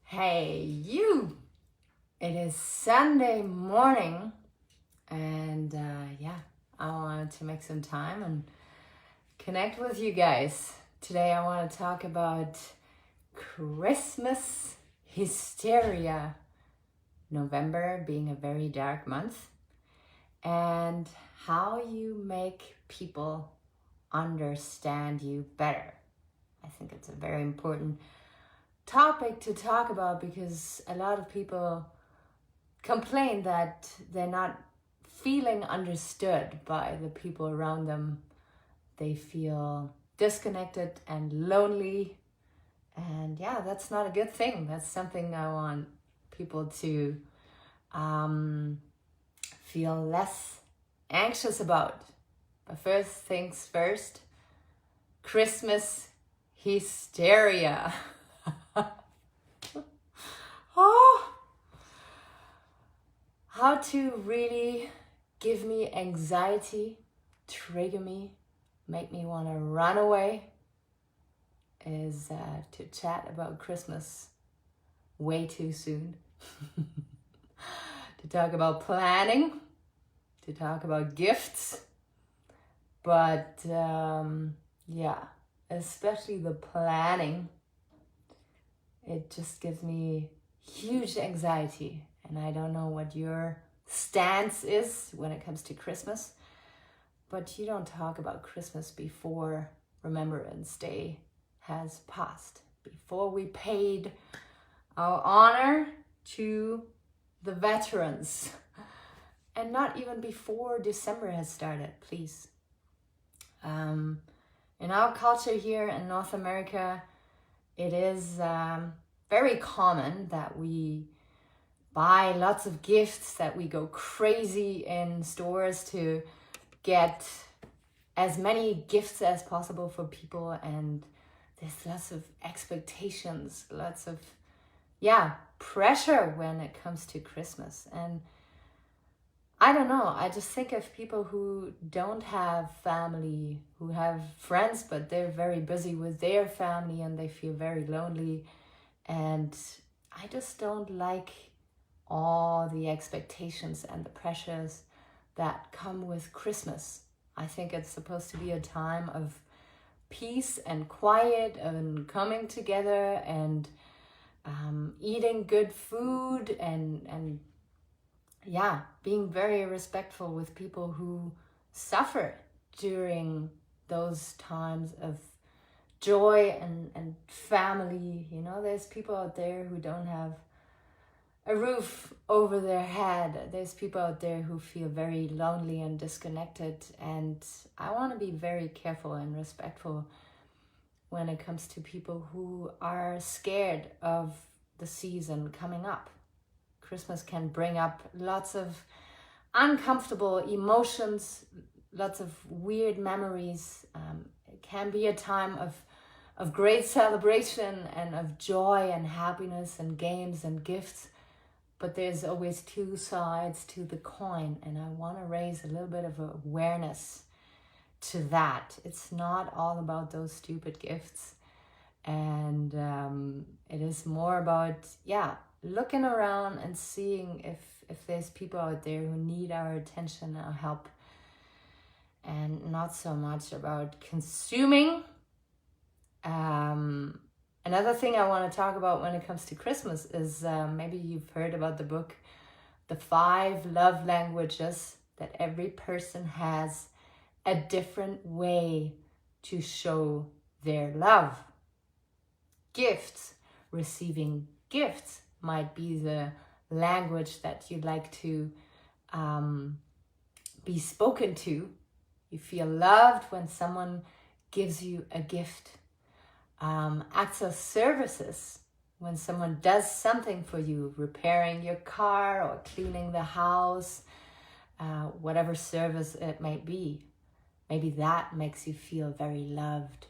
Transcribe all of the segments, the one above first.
Hey, you! It is Sunday morning, and I wanted to make some time and connect with you guys. Today, I want to talk about Christmas hysteria. November being a very dark month, and how you make people understand you better. I think it's a very important topic to talk about because a lot of people complain that they're not feeling understood by the people around them. They feel disconnected and lonely, and that's not a good thing. That's something I want people to feel less anxious about. But first things first, Christmas hysteria. How to really give me anxiety, trigger me, make me want to run away is to chat about Christmas way too soon. To talk about planning, to talk about gifts, but especially the planning, it just gives me huge anxiety. And I don't know what your stance is when it comes to Christmas, but you don't talk about Christmas before Remembrance Day has passed, before we paid our honor to the veterans, and not even before December has started, please. In our culture here in North America, it is very common that we buy lots of gifts, that we go crazy in stores to get as many gifts as possible for people, and there's lots of expectations, lots of pressure when it comes to Christmas. And I don't know, I just think of people who don't have family, who have friends, but they're very busy with their family and they feel very lonely. And I just don't like all the expectations and the pressures that come with Christmas. I think it's supposed to be a time of peace and quiet and coming together and eating good food and being very respectful with people who suffer during those times of joy and family. You know, there's people out there who don't have a roof over their head. There's people out there who feel very lonely and disconnected, and I want to be very careful and respectful when it comes to people who are scared of the season coming up. Christmas can bring up lots of uncomfortable emotions, lots of weird memories. It can be a time of great celebration and of joy and happiness and games and gifts. But there's always two sides to the coin, and I want to raise a little bit of awareness to that. It's not all about those stupid gifts, and it is more about looking around and seeing if there's people out there who need our attention, our help, and not so much about consuming. Another thing I want to talk about when it comes to Christmas is maybe you've heard about the book, The 5 Love Languages, that every person has a different way to show their love. Gifts, receiving gifts might be the language that you'd like to be spoken to. You feel loved when someone gives you a gift. Acts of services, when someone does something for you, repairing your car or cleaning the house, whatever service it might be. Maybe that makes you feel very loved.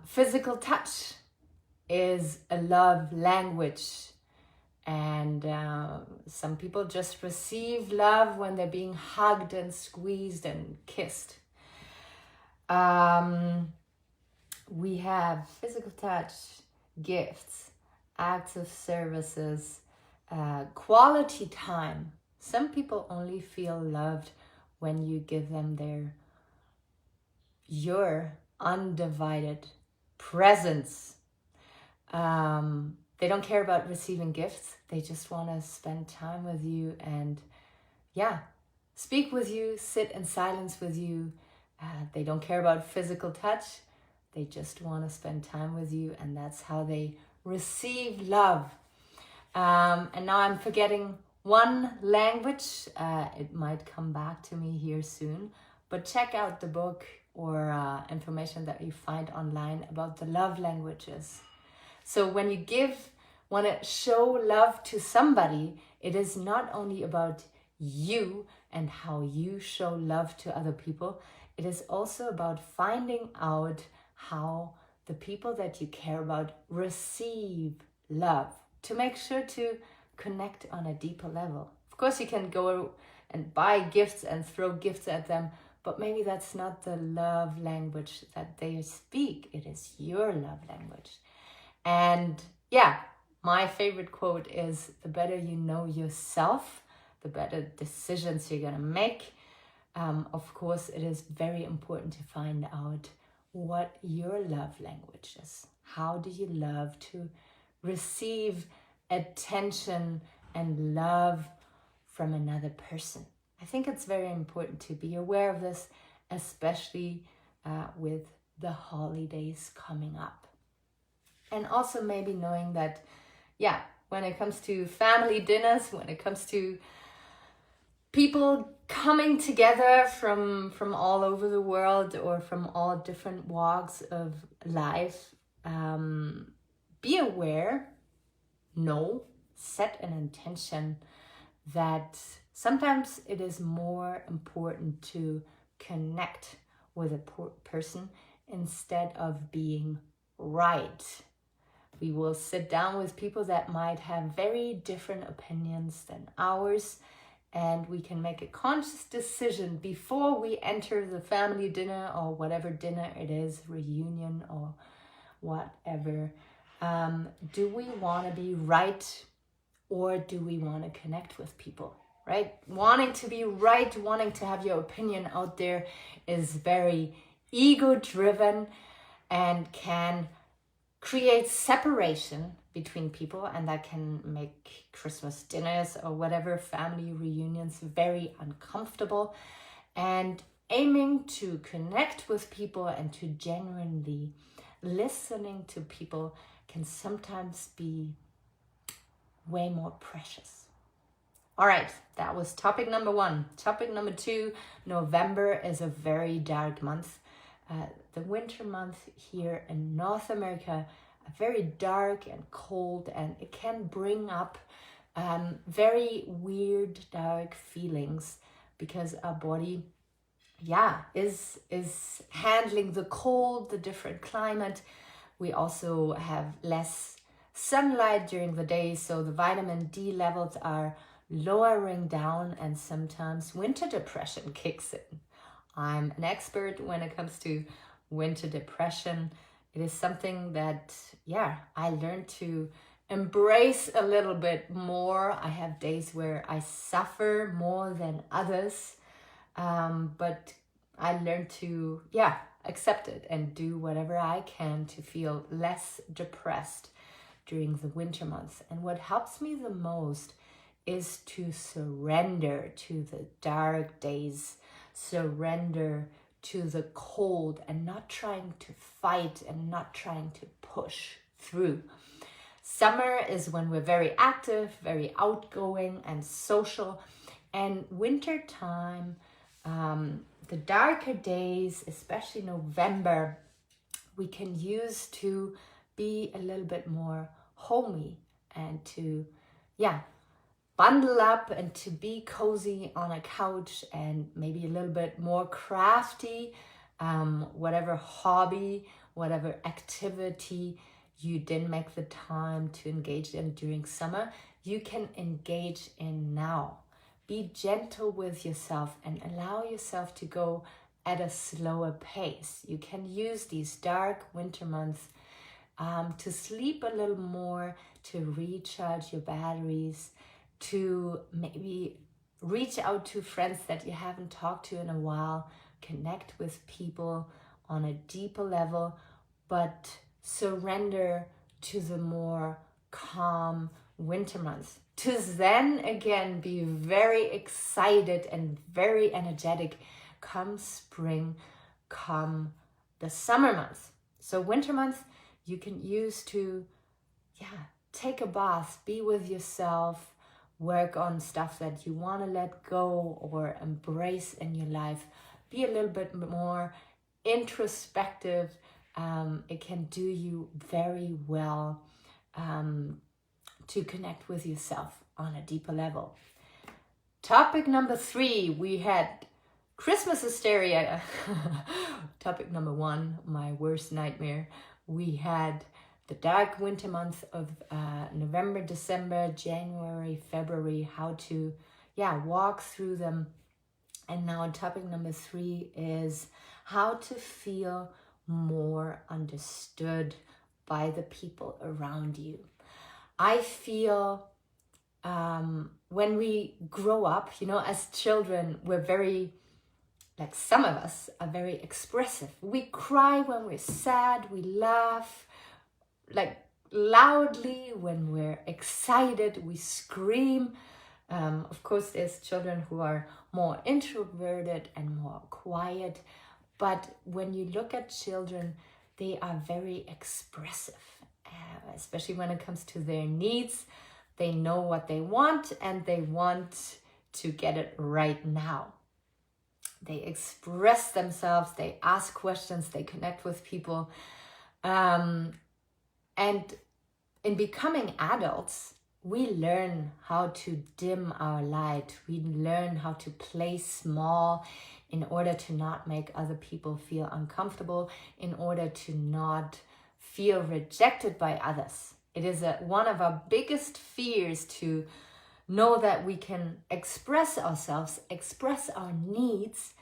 Physical touch is a love language, and some people just receive love when they're being hugged and squeezed and kissed. We have physical touch, gifts, acts of services, quality time. Some people only feel loved when you give them your undivided presence. They don't care about receiving gifts. They just want to spend time with you and speak with you, sit in silence with you. They don't care about physical touch. They just want to spend time with you, and that's how they receive love. And now I'm forgetting one language. It might come back to me here soon, but check out the book or information that you find online about the love languages. So when you want to show love to somebody, it is not only about you and how you show love to other people. It is also about finding out how the people that you care about receive love, to make sure to connect on a deeper level. Of course, you can go and buy gifts and throw gifts at them, but maybe that's not the love language that they speak. It is your love language. And my favorite quote is, the better you know yourself, the better decisions you're going to make. Of course, it is very important to find out what your love language is. How do you love to receive attention and love from another person? I think it's very important to be aware of this, especially with the holidays coming up. And also maybe knowing that, when it comes to family dinners, when it comes to people coming together from all over the world or from all different walks of life, be aware, set an intention that sometimes it is more important to connect with a person instead of being right. We will sit down with people that might have very different opinions than ours, and we can make a conscious decision before we enter the family dinner or whatever dinner it is, reunion or whatever. Do we want to be right, or do we want to connect with people, right? Wanting to be right, wanting to have your opinion out there is very ego-driven and can create separation between people, and that can make Christmas dinners or whatever family reunions very uncomfortable. And aiming to connect with people and to genuinely listening to people can sometimes be way more precious. All right, that was topic number 1. Topic number 2, November is a very dark month. The winter month here in North America, very dark and cold, and it can bring up very weird, dark feelings because our body, is handling the cold, the different climate. We also have less sunlight during the day, so the vitamin D levels are lowering down, and sometimes winter depression kicks in. I'm an expert when it comes to winter depression. It is something that, I learned to embrace a little bit more. I have days where I suffer more than others, but I learned to, accept it and do whatever I can to feel less depressed during the winter months. And what helps me the most is to surrender to the dark days, surrender to the cold, and not trying to fight and not trying to push through. Summer is when we're very active, very outgoing and social. And winter time, the darker days, especially November, we can use to be a little bit more homey and to, bundle up and to be cozy on a couch and maybe a little bit more crafty. Whatever hobby, whatever activity you didn't make the time to engage in during summer, you can engage in now. Be gentle with yourself and allow yourself to go at a slower pace. You can use these dark winter months to sleep a little more, to recharge your batteries, to maybe reach out to friends that you haven't talked to in a while, connect with people on a deeper level, but surrender to the more calm winter months, to then again be very excited and very energetic come spring, come the summer months. So winter months you can use to take a bath, be with yourself, work on stuff that you want to let go or embrace in your life, be a little bit more introspective. It can do you very well to connect with yourself on a deeper level. Topic number 3, we had Christmas hysteria. Topic number 1, my worst nightmare. We had the dark winter months of November, December, January, February, how to walk through them. And now topic number 3 is how to feel more understood by the people around you. I feel when we grow up, as children, we're very, like some of us are very expressive. We cry when we're sad, we laugh like loudly when we're excited, we scream. Of course, there's children who are more introverted and more quiet, but when you look at children, they are very expressive, especially when it comes to their needs. They know what they want and they want to get it right now. They express themselves, they ask questions, they connect with people. And in becoming adults, we learn how to dim our light. We learn how to play small in order to not make other people feel uncomfortable, in order to not feel rejected by others. It is one of our biggest fears to know that we can express ourselves, express our needs,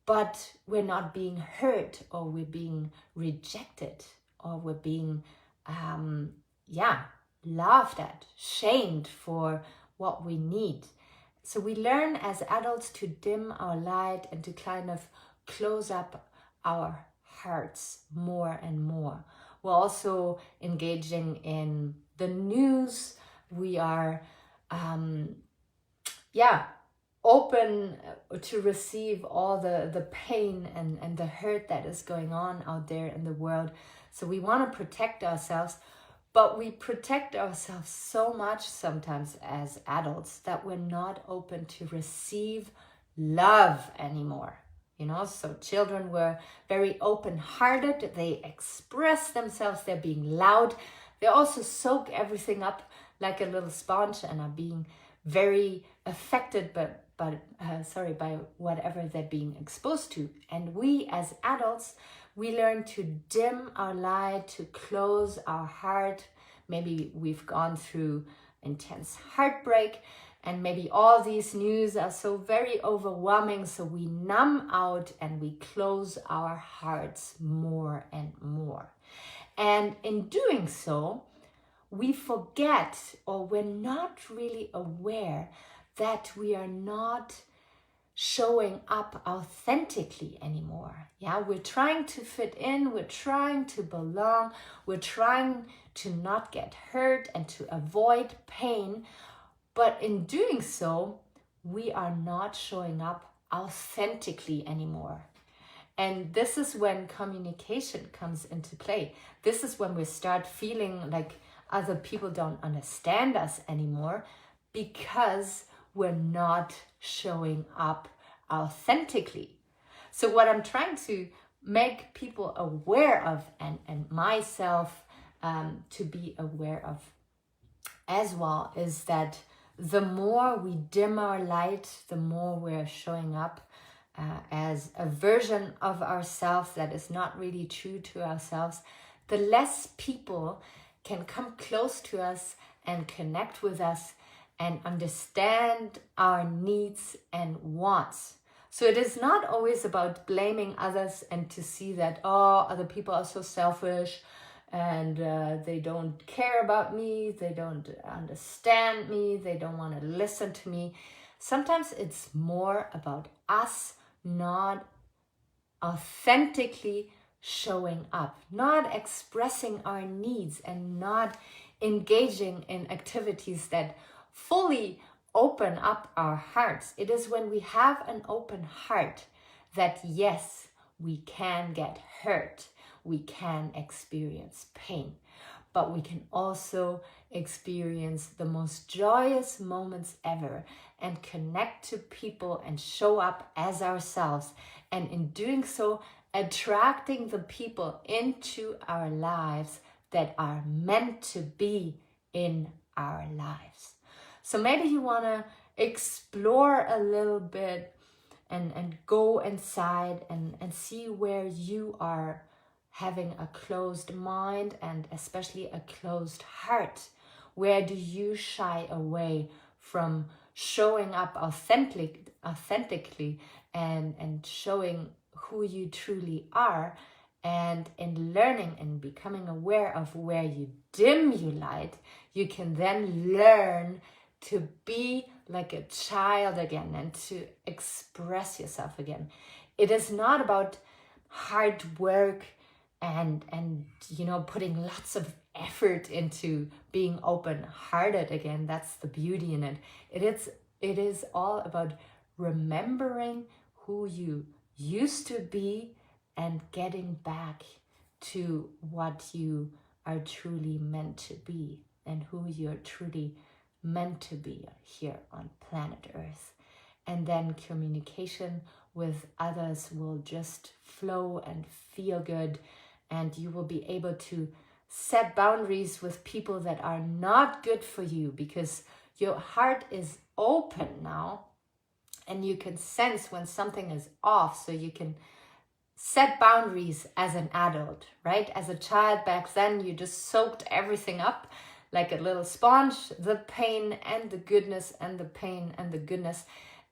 but we're not being hurt, or we're being rejected, or we're being laughed at, shamed for what we need. So we learn as adults to dim our light and to kind of close up our hearts more and more. We're also engaging in the news. We are open to receive all the pain and the hurt that is going on out there in the world. So we want to protect ourselves, but we protect ourselves so much sometimes as adults that we're not open to receive love anymore. So children were very open-hearted. They express themselves. They're being loud. They also soak everything up like a little sponge and are being very affected by whatever they're being exposed to. And we as adults, we learn to dim our light, to close our heart. Maybe we've gone through intense heartbreak, and maybe all these news are so very overwhelming, so we numb out and we close our hearts more and more. And in doing so, we forget, or we're not really aware that we are not showing up authentically anymore. We're trying to fit in, we're trying to belong, we're trying to not get hurt and to avoid pain. But in doing so, we are not showing up authentically anymore. And this is when communication comes into play. This is when we start feeling like other people don't understand us anymore, because we're not showing up authentically. So what I'm trying to make people aware of, and myself to be aware of as well, is that the more we dim our light, the more we're showing up as a version of ourselves that is not really true to ourselves, the less people can come close to us and connect with us and understand our needs and wants. So it is not always about blaming others and to see that, other people are so selfish and they don't care about me, they don't understand me, they don't want to listen to me. Sometimes it's more about us not authentically showing up, not expressing our needs, and not engaging in activities that fully open up our hearts. It is when we have an open heart that, yes, we can get hurt, we can experience pain, but we can also experience the most joyous moments ever and connect to people and show up as ourselves. And in doing so, attracting the people into our lives that are meant to be in our lives. So maybe you want to explore a little bit and go inside and see where you are having a closed mind and especially a closed heart. Where do you shy away from showing up authentically and showing who you truly are, and in learning and becoming aware of where you dim your light, you can then learn to be like a child again and to express yourself again. It is not about hard work and putting lots of effort into being open-hearted again. That's the beauty in it. It is all about remembering who you used to be and getting back to what you are truly meant to be and who you're truly meant to be here on planet Earth. And then communication with others will just flow and feel good, and you will be able to set boundaries with people that are not good for you, because your heart is open now and you can sense when something is off, so you can set boundaries as an adult, right? As a child back then, you just soaked everything up like a little sponge, the pain and the goodness and the pain and the goodness.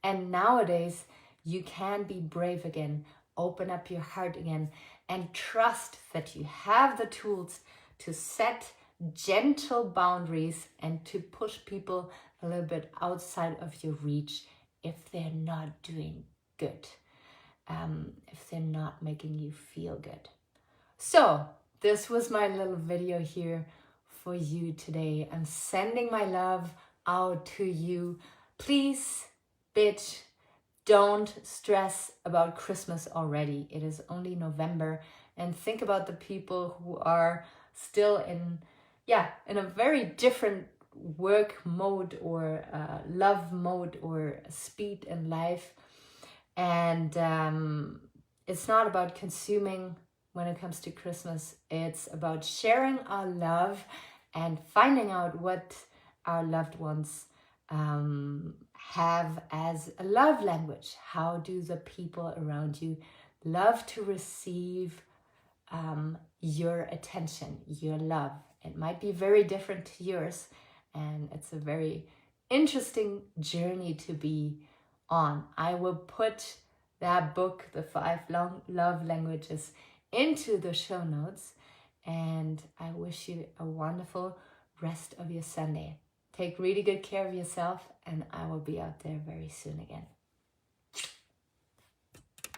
And nowadays, you can be brave again, open up your heart again, and trust that you have the tools to set gentle boundaries and to push people a little bit outside of your reach if they're not doing good, if they're not making you feel good. So this was my little video here for you today. I'm sending my love out to you. Please, bitch, don't stress about Christmas already. It is only November, and think about the people who are still in a very different work mode or love mode or speed in life. And it's not about consuming when it comes to Christmas. It's about sharing our love and finding out what our loved ones have as a love language. How do the people around you love to receive your attention, your love? It might be very different to yours, and it's a very interesting journey to be on. I will put that book, The 5 Love Languages, into the show notes, and I wish you a wonderful rest of your Sunday. Take really good care of yourself, and I will be out there very soon again.